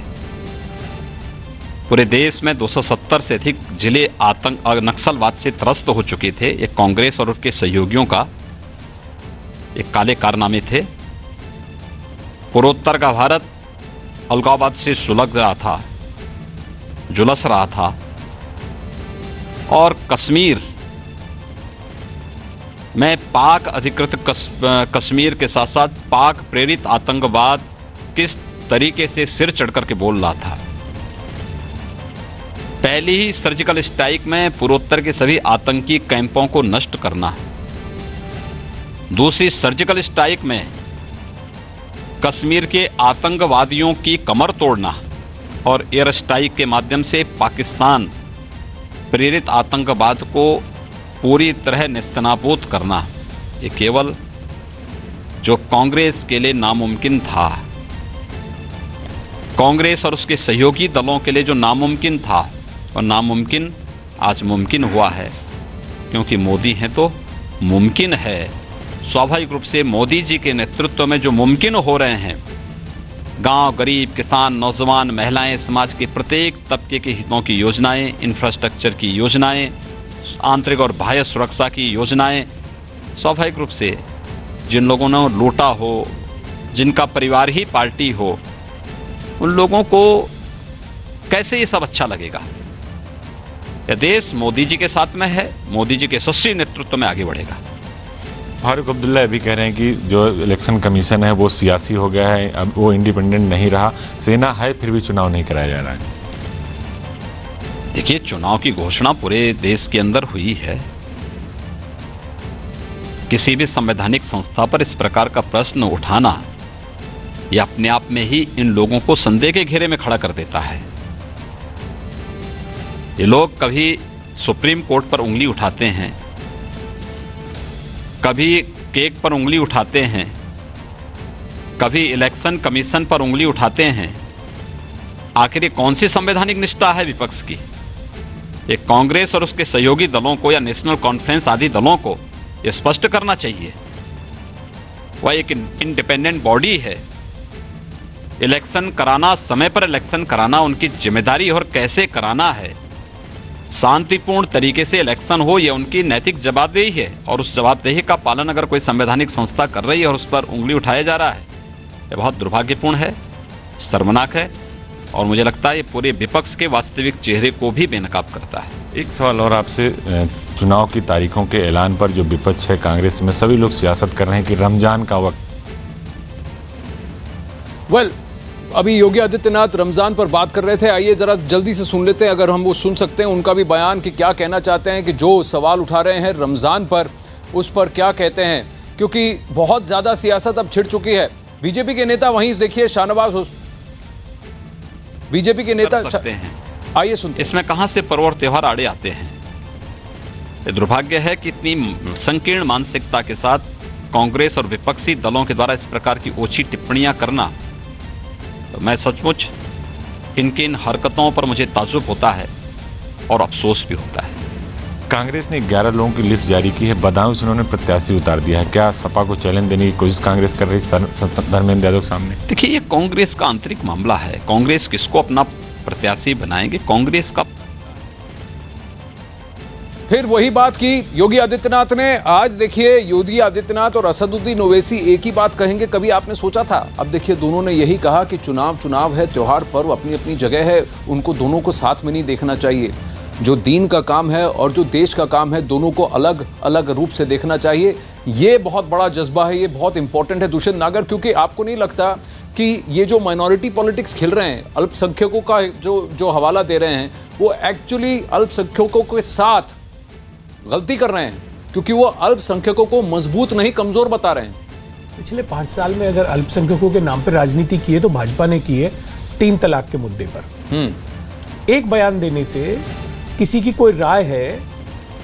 L: पूरे देश में 270 से अधिक जिले नक्सलवाद से त्रस्त हो चुके थे। ये कांग्रेस और उसके सहयोगियों का एक काले कारनामे थे। पूर्वोत्तर का भारत अलगाववाद से सुलग रहा था, झुलस रहा था, और कश्मीर में पाक अधिकृत कश्मीर के साथ साथ पाक प्रेरित आतंकवाद किस तरीके से सिर चढ़ करके बोल रहा था। पहली ही सर्जिकल स्ट्राइक में पूर्वोत्तर के सभी आतंकी कैंपों को नष्ट करना, दूसरी सर्जिकल स्ट्राइक में कश्मीर के आतंकवादियों की कमर तोड़ना और एयर स्ट्राइक के माध्यम से पाकिस्तान प्रेरित आतंकवाद को पूरी तरह नेस्तनाबूद करना, ये केवल जो कांग्रेस के लिए नामुमकिन था, कांग्रेस और उसके सहयोगी दलों के लिए जो नामुमकिन था, और नामुमकिन आज मुमकिन हुआ है, क्योंकि मोदी हैं तो मुमकिन है। स्वाभाविक रूप से मोदी जी के नेतृत्व में जो मुमकिन हो रहे हैं, गांव, गरीब, किसान, नौजवान, महिलाएं, समाज के प्रत्येक तबके के हितों की योजनाएं, इंफ्रास्ट्रक्चर की योजनाएं, आंतरिक और बाह्य सुरक्षा की योजनाएं, स्वाभाविक रूप से जिन लोगों ने लूटा हो, जिनका परिवार ही पार्टी हो, उन लोगों को कैसे ये सब अच्छा लगेगा? यह देश मोदी जी के साथ में है, मोदी जी के यशस्वी नेतृत्व में आगे बढ़ेगा।
K: फारूक अब्दुल्ला अभी कह रहे हैं कि जो इलेक्शन कमीशन है वो सियासी हो गया है, अब वो इंडिपेंडेंट नहीं रहा, सेना है फिर भी चुनाव नहीं कराया जा रहा है।
L: देखिए, चुनाव की घोषणा पूरे देश के अंदर हुई है। किसी भी संवैधानिक संस्था पर इस प्रकार का प्रश्न उठाना यह अपने आप में ही इन लोगों को संदेह के घेरे में खड़ा कर देता है। ये लोग कभी सुप्रीम कोर्ट पर उंगली उठाते हैं, कभी केक पर उंगली उठाते हैं, कभी इलेक्शन कमीशन पर उंगली उठाते हैं। आखिर ये कौन सी संवैधानिक निष्ठा है विपक्ष की? ये कांग्रेस और उसके सहयोगी दलों को या नेशनल कॉन्फ्रेंस आदि दलों को ये स्पष्ट करना चाहिए। वह एक इंडिपेंडेंट बॉडी है, इलेक्शन कराना, समय पर इलेक्शन कराना उनकी जिम्मेदारी और कैसे कराना है, शांतिपूर्ण तरीके से इलेक्शन हो, यह उनकी नैतिक जवाबदेही है। और उस जवाबदेही का पालन अगर कोई संवैधानिक संस्था कर रही है और उस पर उंगली उठाया जा रहा है, यह बहुत दुर्भाग्यपूर्ण है, शर्मनाक है, और मुझे लगता है ये पूरे विपक्ष के वास्तविक चेहरे को भी बेनकाब करता है।
K: एक सवाल और आपसे, चुनाव की तारीखों के ऐलान पर जो विपक्ष है कांग्रेस में, सभी लोग सियासत कर रहे हैं कि रमजान का वक्त।
A: अभी योगी आदित्यनाथ रमजान पर बात कर रहे थे, आइए जरा जल्दी से सुन लेते हैं, अगर हम वो सुन सकते हैं उनका भी बयान कि क्या कहना चाहते हैं, कि जो सवाल उठा रहे हैं रमजान पर उस पर क्या कहते हैं, क्योंकि बहुत ज्यादा सियासत अब छिड़ चुकी है। बीजेपी के नेता वहीं देखिए शाहनवाज, बीजेपी के नेता
L: हैं,
A: आइए सुनते हैं।
L: इसमें कहां से पर्व और त्योहार आड़े आते हैं? ये दुर्भाग्य है कि इतनी संकीर्ण मानसिकता के साथ कांग्रेस और विपक्षी दलों के द्वारा इस प्रकार की ओछी टिप्पणियां करना, तो मैं सचमुच इनकी इन हरकतों पर मुझे ताज्जुब होता है और अफसोस भी होता है।
K: कांग्रेस ने 11 लोगों की लिस्ट जारी की है, बदायूं से उन्होंने प्रत्याशी उतार दिया है। क्या सपा को चैलेंज देने की कोशिश कांग्रेस कर रही है धर्मेंद्र यादव के सामने?
L: देखिए, ये कांग्रेस का आंतरिक मामला है। कांग्रेस किसको अपना प्रत्याशी बनाएंगे, कांग्रेस का।
A: फिर वही बात की योगी आदित्यनाथ ने। आज देखिए, योगी आदित्यनाथ और असदुद्दीन ओवैसी एक ही बात कहेंगे, कभी आपने सोचा था? अब देखिए, दोनों ने यही कहा कि चुनाव है, त्योहार पर्व अपनी अपनी जगह है, उनको दोनों को साथ में नहीं देखना चाहिए। जो दीन का काम है और जो देश का काम है, दोनों को अलग अलग रूप से देखना चाहिए। ये बहुत बड़ा जज्बा है, ये बहुत इंपॉर्टेंट है दुष्यंत नागर, क्योंकि आपको नहीं लगता कि ये जो माइनॉरिटी पॉलिटिक्स खेल रहे हैं, अल्पसंख्यकों का जो हवाला दे रहे हैं, वो एक्चुअली अल्पसंख्यकों के साथ गलती कर रहे हैं, क्योंकि वो अल्पसंख्यकों को मजबूत नहीं कमजोर बता रहे हैं।
B: पिछले 5 साल में अगर अल्पसंख्यकों के नाम पर राजनीति की है तो भाजपा ने की है 3 तलाक के मुद्दे पर। एक बयान देने से किसी की कोई राय है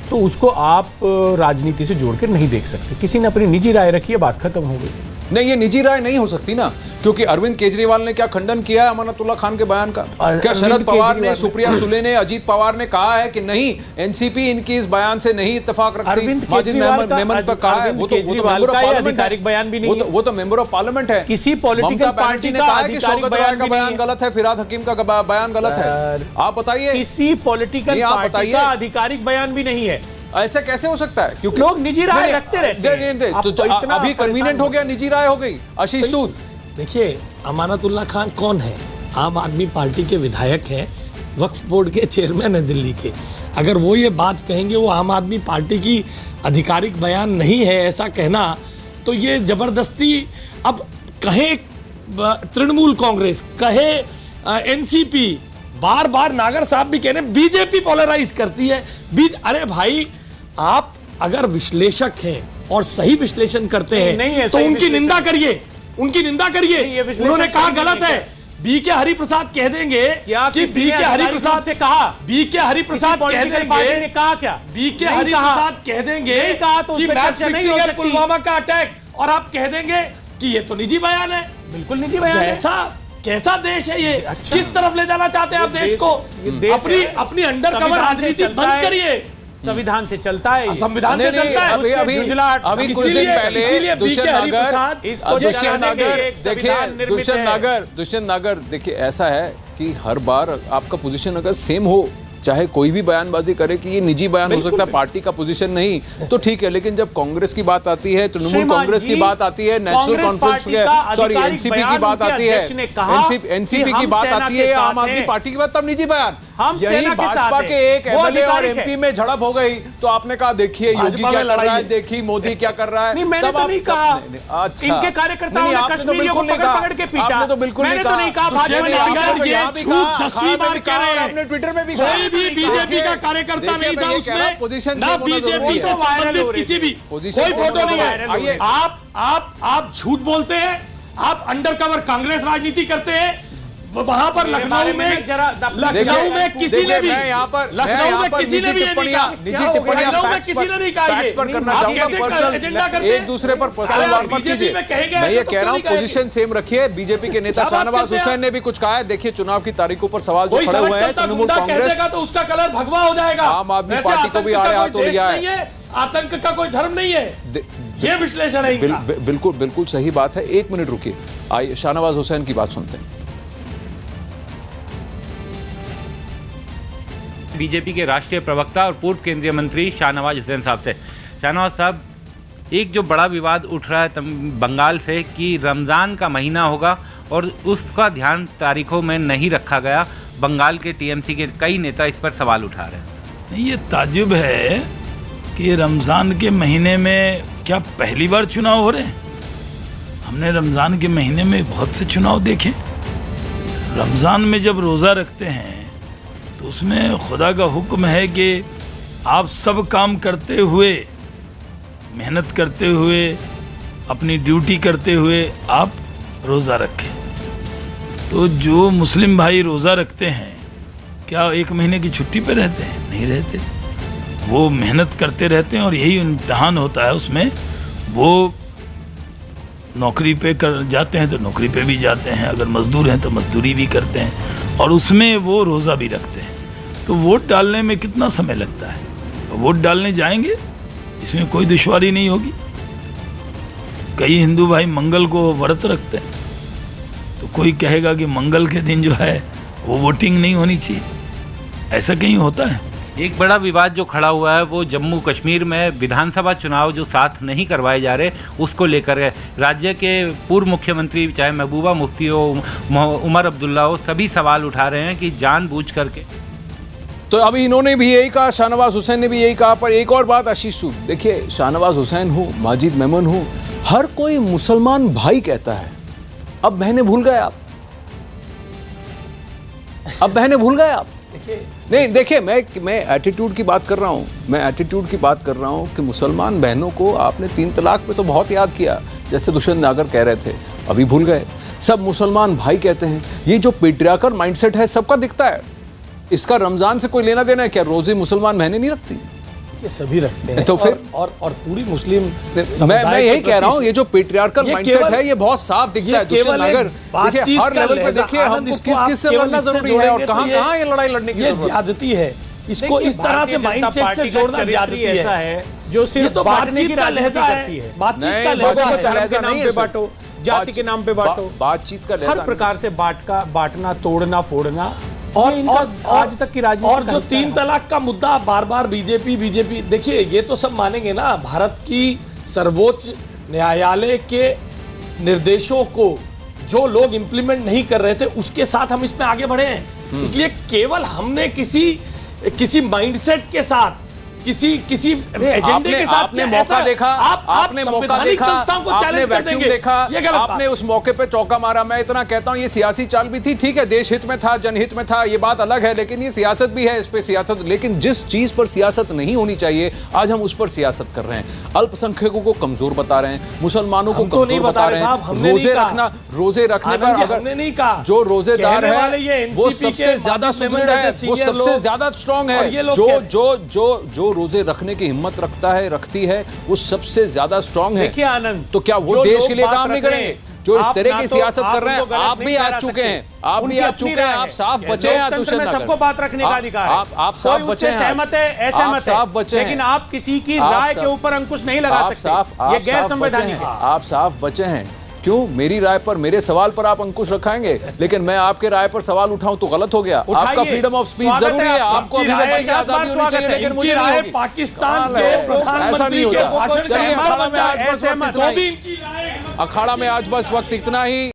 B: तो उसको आप राजनीति से जोड़ कर नहीं देख सकते। किसी ने अपनी निजी राय रखी है, बात खत्म हो गई।
A: नहीं, ये निजी राय नहीं हो सकती ना, क्योंकि अरविंद केजरीवाल ने क्या खंडन किया है अमानतुल्लाह खान के बयान का? क्या शरद पवार ने, सुप्रिया सुले ने, अजीत पवार ने कहा है कि नहीं, एनसीपी इनकी इस बयान से नहीं इत्तेफाक रखती? माजिद मेमन पर कहा है, वो तो
B: आधिकारिक बयान भी नहीं है,
A: वो तो मेंबर ऑफ पार्लियामेंट है।
B: किसी पॉलिटिकल पार्टी
A: ने कहा है कि शौकत राय का बयान गलत है, फिराद हकीम का बयान गलत है। आप बताइए,
B: किसी पॉलिटिकल पार्टी का आधिकारिक बयान भी नहीं है।
A: ऐसा कैसे हो सकता है? क्योंकि
B: लोग निजी राय रखते रहते हैं।
A: तो अभी कन्वीनियंट हो गया, निजी राय हो गई। आशीष सूद,
G: देखिए, अमानतुल्लाह खान कौन है? आम आदमी पार्टी के विधायक हैं, वक्फ बोर्ड के चेयरमैन है दिल्ली के। अगर वो ये बात कहेंगे वो आम आदमी पार्टी की आधिकारिक बयान नहीं है, ऐसा कहना तो ये जबरदस्ती। अब कहे तृणमूल कांग्रेस, कहे एनसीपी, बार बार नागर साहब भी कह रहे हैं बीजेपी पोलराइज करती है। अरे भाई, आप अगर विश्लेषक हैं और सही विश्लेषण करते हैं तो उनकी निंदा करिए, उनकी निंदा करिए। उन्होंने कहा गलत है, बी के हरिप्रसाद कह देंगे कि बी के हरिप्रसाद से कहा, बी के हरिप्रसाद कह देंगे ने कहा क्या, बी के हरिप्रसाद कह देंगे कि मैच फिक्सिंग है पुलवामा का अटैक, और आप कह देंगे कि ये तो निजी बयान है। बिल्कुल निजी बयान है। कैसा देश है ये? अच्छा। किस तरफ ले जाना चाहते हैं आप देश को? अपनी अंडर कवर राजनीति बंद करिए।
M: संविधान से चलता है,
G: संविधान से चलता है।
A: अभी कुछ दिन पहले दुष्यंत नागर, देखिए ऐसा है कि हर बार आपका पोजीशन अगर सेम हो, चाहे कोई भी बयानबाजी करे कि ये निजी बयान हो सकता है, पार्टी का पोजीशन नहीं, तो ठीक है, लेकिन जब कांग्रेस की बात आती है, तृणमूल कांग्रेस की बात आती है, नेशनल कॉन्फ्रेंस एनसीपी की बात आती है, एनसीपी की बात आती है, आम आदमी पार्टी की बात, तब निजी बयान। यही भाजपा के एक एमएलए और एमपी में झड़प हो गई तो आपने कहा देखिए योगी क्या कर रहा है, देखिए मोदी क्या कर रहा है।
M: नहीं, मैंने तो नहीं कहा। अच्छा, इनके कार्यकर्ताओं ने कश्मीरियों को पकड़ के पीटा।
A: आपने तो बिल्कुल नहीं कहा। आपने ट्विटर में भी कहा
G: भी बीजेपी का कार्यकर्ता नहीं था उसमें,
A: पोजीशन
G: ना बीजेपी से संबंधित किसी भी कोई फोटो नहीं है। आप झूठ बोलते हैं, आप अंडर कवर कांग्रेस राजनीति करते हैं। वहां पर लखनऊ में किसी ने भी एजेंडा करके
A: एक दूसरे पर पर्सनल वार मत कीजिए। मैं ये कह रहा हूँ पोजीशन सेम रखिए। बीजेपी के नेता शाहनवाज हुसैन ने भी कुछ कहा है। देखिए चुनाव की तारीखों पर सवाल जो खड़े हुए हैं, तृणमूल कांग्रेस
G: तो उसका कलर भगवा हो जाएगा।
A: आम आदमी पार्टी को भी आड़े हाथों लिया है।
G: आतंक का कोई धर्म नहीं है, ये विश्लेषण है इनका।
A: बिल्कुल बिल्कुल सही बात है। एक मिनट रुकिए, आइए शाहनवाज हुसैन की बात सुनते हैं।
N: बीजेपी के राष्ट्रीय प्रवक्ता और पूर्व केंद्रीय मंत्री शाहनवाज हुसैन साहब से। शाहनवाज साहब, एक जो बड़ा विवाद उठ रहा है बंगाल से कि रमज़ान का महीना होगा और उसका ध्यान तारीखों में नहीं रखा गया, बंगाल के टीएमसी के कई नेता इस पर सवाल उठा रहे हैं।
O: नहीं, ये ताज्जुब है कि रमज़ान के महीने में क्या पहली बार चुनाव हो रहे हैं? हमने रमज़ान के महीने में बहुत से चुनाव देखे। रमज़ान में जब रोज़ा रखते हैं तो उसमें खुदा का हुक्म है कि आप सब काम करते हुए, मेहनत करते हुए, अपनी ड्यूटी करते हुए आप रोज़ा रखें। तो जो मुस्लिम भाई रोज़ा रखते हैं, क्या एक महीने की छुट्टी पे रहते हैं? नहीं रहते। वो मेहनत करते रहते हैं और यही इम्तिहान होता है उसमें। वो नौकरी पे कर जाते हैं तो नौकरी पे भी जाते हैं, अगर मजदूर हैं तो मजदूरी भी करते हैं, और उसमें वो रोज़ा भी रखते हैं। तो वोट डालने में कितना समय लगता है? तो वोट डालने जाएंगे, इसमें कोई दुश्वारी नहीं होगी। कई हिंदू भाई मंगल को व्रत रखते हैं, तो कोई कहेगा कि मंगल के दिन जो है वो वोटिंग नहीं होनी चाहिए, ऐसा कहीं होता है?
N: एक बड़ा विवाद जो खड़ा हुआ है वो जम्मू कश्मीर में विधानसभा चुनाव जो साथ नहीं करवाए जा रहे उसको लेकर है। राज्य के पूर्व मुख्यमंत्री चाहे महबूबा मुफ्ती हो, उमर अब्दुल्ला हो, सभी सवाल उठा रहे हैं कि जानबूझ करके।
A: तो अभी इन्होंने भी यही कहा, शाहनवाज हुसैन ने भी यही कहा। पर एक और बात आशीष सूद, देखिए शाहनवाज हुसैन हो, माजिद मेमन हो, हर कोई मुसलमान भाई कहता है। अब बहनें भूल गए आप, अब बहनें भूल गए आप। नहीं देखिए, मैं एटीट्यूड की बात कर रहा हूँ, मैं एटीट्यूड की बात कर रहा हूँ कि मुसलमान बहनों को आपने 3 तलाक पे तो बहुत याद किया, जैसे दुष्यंत नागर कह रहे थे, अभी भूल गए। सब मुसलमान भाई कहते हैं। ये जो पेट्रियार्कल माइंडसेट है सबका दिखता है। इसका रमजान से कोई लेना देना है क्या? रोजे मुसलमान बहनें नहीं रखती,
G: ये सभी रखते हैं।
A: तो फिर
G: और पूरी मुस्लिम
A: मैं यही कह रहा हूँ, ये जो पेट्रियार्कल माइंडसेट है ये बहुत साफ दिखता है। दुष्यंत नागर देखिए, हर लेवल पे देखिए हमको किस से लड़ना जरूरी है और कहाँ ये लड़ाई लड़ने की जरूरत है।
G: ज्यादती है, इसको इस तरह से माइंडसेट से जोड़ना ज्यादती
M: ऐसा है जो सिर्फ बांटने की राजनीति करती है।
G: बातचीत का लहजा है,
M: धर्म के नाम पे बांटो, जाति के नाम पे बांटो,
A: बातचीत का लहजा
M: हर प्रकार से बांटना, तोड़ना, फोड़ना, और आज तक की राजनीति।
G: और जो 3 तलाक का मुद्दा बार बार बीजेपी, देखिए ये तो सब मानेंगे ना, भारत की सर्वोच्च न्यायालय के निर्देशों को जो लोग इंप्लीमेंट नहीं कर रहे थे उसके साथ हम इसमें आगे बढ़े हैं। इसलिए केवल हमने किसी माइंडसेट के साथ किसी एजेंडे के साथ
A: आपने मौका देखा, आपने मौका देखा, आपने वैक्यूम देखा, आपने उस मौके पे चौका मारा। मैं इतना कहता हूं ये सियासी चाल भी थी, ठीक है, देश हित में था, जनहित में था, ये बात अलग है, लेकिन ये सियासत भी है, इस पे सियासत। लेकिन जिस चीज पर सियासत नहीं होनी चाहिए आज हम उस पर सियासत कर रहे हैं। अल्पसंख्यकों को कमजोर बता रहे हैं, मुसलमानों को कमजोर बता रहे हैं। रोजे रखने पर अगर जो रोजेदार है वो सबसे ज्यादा सुदृढ़ है, वो सबसे ज्यादा स्ट्रांग है। जो रोजे रखने की हिम्मत रखती है वो सबसे ज्यादा स्ट्रांग है।
M: देखिए आनंद,
A: तो क्या वो देश के लिए काम नहीं करेंगे? जो इस तरह की सियासत कर रहे हैं, आप भी आ चुके हैं, आप साफ बचे हैं।
M: में सबको बात रखने का अधिकार है,
A: आप साफ बचे हैं,
M: सहमत है, असहमत है, लेकिन आप किसी की राय के ऊपर अंकुश नहीं लगा सकते, ये गैर संवैधानिक है।
A: आप साफ बचे हैं। क्यों मेरी राय पर, मेरे सवाल पर आप अंकुश रखाएंगे, लेकिन मैं आपके राय पर सवाल उठाऊं तो गलत हो गया। आपका फ्रीडम ऑफ स्पीच जरूरी है, आपको अभिव्यक्ति की आजादी होनी चाहिए, लेकिन मुझे नहीं होगी।
G: पाकिस्तान के प्रधानमंत्री के भाषण से
A: अखाड़ा में आज बस वक्त इतना ही।